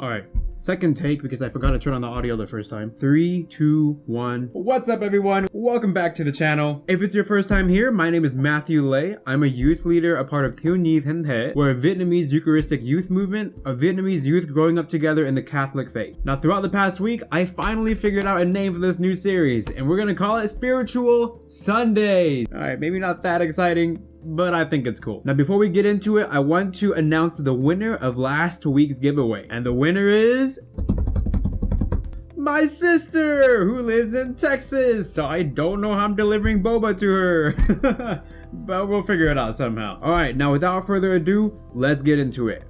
Alright, second take because I forgot to turn on the audio the first time. 3, 2, 1. What's up everyone? Welcome back to the channel. If it's your first time here, my name is Matthew Lay. I'm a youth leader, a part of TNTT. We're a Vietnamese Eucharistic youth movement, of Vietnamese youth growing up together in the Catholic faith. Now throughout the past week, I finally figured out a name for this new series, and we're gonna call it Spiritual Sundays. Alright, maybe not that exciting, but I think it's cool. Now before we get into it, I want to announce the winner of last week's giveaway. And the winner is my sister, who lives in Texas. So I don't know how I'm delivering boba to her. But we'll figure it out somehow. Alright, now without further ado, let's get into it.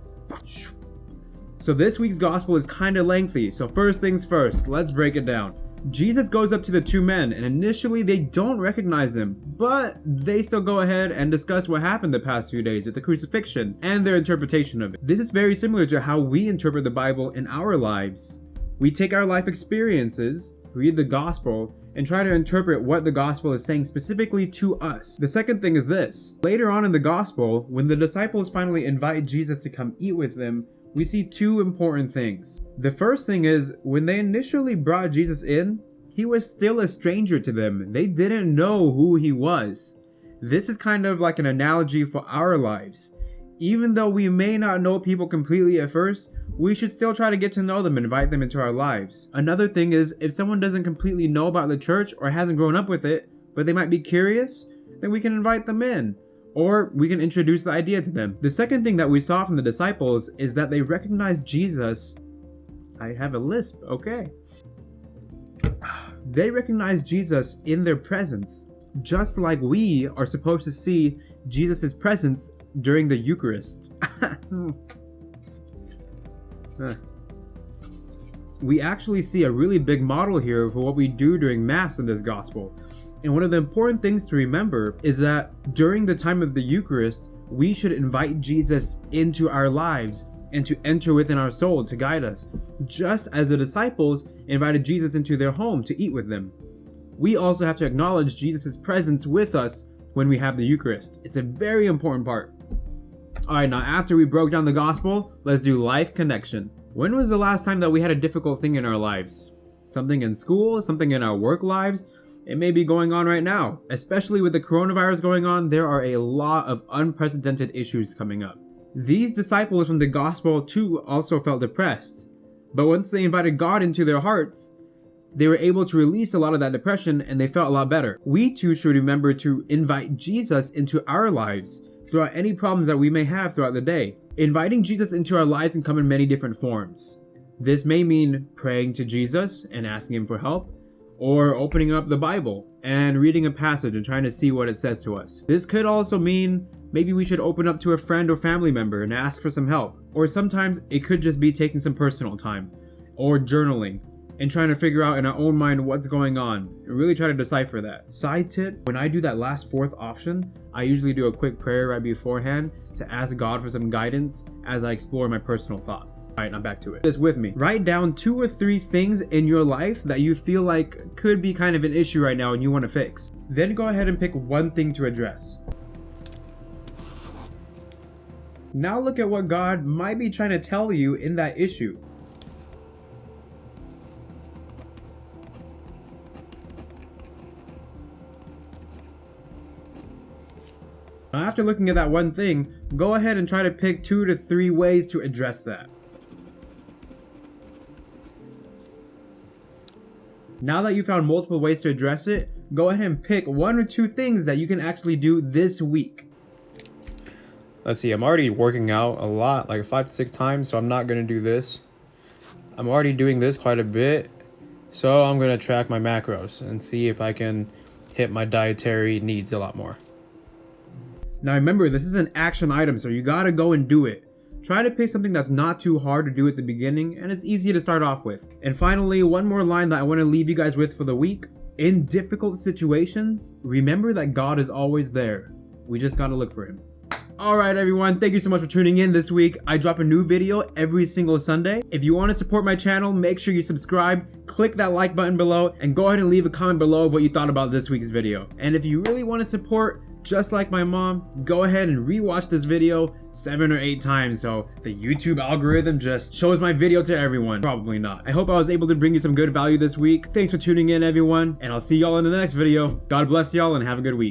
So this week's gospel is kind of lengthy, so first things first, let's break it down. Jesus goes up to the two men, and initially they don't recognize him, but they still go ahead and discuss what happened the past few days with the crucifixion and their interpretation of it. This is very similar to how we interpret the Bible in our lives. We take our life experiences, read the gospel, and try to interpret what the gospel is saying specifically to us. The second thing is this. Later on in the gospel, when the disciples finally invite Jesus to come eat with them, we see two important things. The first thing is, when they initially brought Jesus in, he was still a stranger to them. They didn't know who he was. This is kind of like an analogy for our lives. Even though we may not know people completely at first, we should still try to get to know them and invite them into our lives. Another thing is, if someone doesn't completely know about the church or hasn't grown up with it, but they might be curious, then we can invite them in. Or we can introduce the idea to them. The second thing that we saw from the disciples is that they recognized Jesus. I have a lisp, okay. They recognized Jesus in their presence, just like we are supposed to see Jesus' presence during the Eucharist. We actually see a really big model here for what we do during Mass in this gospel. And one of the important things to remember is that during the time of the Eucharist, we should invite Jesus into our lives and to enter within our soul to guide us, just as the disciples invited Jesus into their home to eat with them. We also have to acknowledge Jesus' presence with us when we have the Eucharist. It's a very important part. Alright, now after we broke down the gospel, let's do life connection. When was the last time that we had a difficult thing in our lives? Something in school, something in our work lives? It may be going on right now. Especially with the coronavirus going on, there are a lot of unprecedented issues coming up. These disciples from the gospel too also felt depressed. But once they invited God into their hearts, they were able to release a lot of that depression and they felt a lot better. We too should remember to invite Jesus into our lives throughout any problems that we may have throughout the day. Inviting Jesus into our lives can come in many different forms. This may mean praying to Jesus and asking him for help, or opening up the Bible and reading a passage and trying to see what it says to us. This could also mean maybe we should open up to a friend or family member and ask for some help. Or sometimes it could just be taking some personal time or journaling and trying to figure out in our own mind what's going on and really try to decipher that. Side tip, when I do that last fourth option, I usually do a quick prayer right beforehand to ask God for some guidance as I explore my personal thoughts. Alright, now back to it. This with me. Write down 2 or 3 things in your life that you feel like could be kind of an issue right now and you want to fix. Then go ahead and pick one thing to address. Now look at what God might be trying to tell you in that issue. After looking at that one thing, go ahead and try to pick 2 to 3 ways to address that. Now that you found multiple ways to address it, go ahead and pick 1 or 2 things that you can actually do this week. Let's see, I'm already working out a lot, like 5 to 6 times, so I'm not going to do this. I'm already doing this quite a bit, so I'm going to track my macros and see if I can hit my dietary needs a lot more. Now remember, this is an action item, so you gotta go and do it. Try to pick something that's not too hard to do at the beginning and is easy to start off with. And finally, one more line that I want to leave you guys with for the week. In difficult situations, remember that God is always there. We just gotta look for him. Alright everyone, thank you so much for tuning in this week. I drop a new video every single Sunday. If you want to support my channel, make sure you subscribe, click that like button below, and go ahead and leave a comment below of what you thought about this week's video. And if you really want to support just like my mom, go ahead and rewatch this video 7 or 8 times so the YouTube algorithm just shows my video to everyone. Probably not. I hope I was able to bring you some good value this week. Thanks for tuning in, everyone, and I'll see y'all in the next video. God bless y'all and have a good week.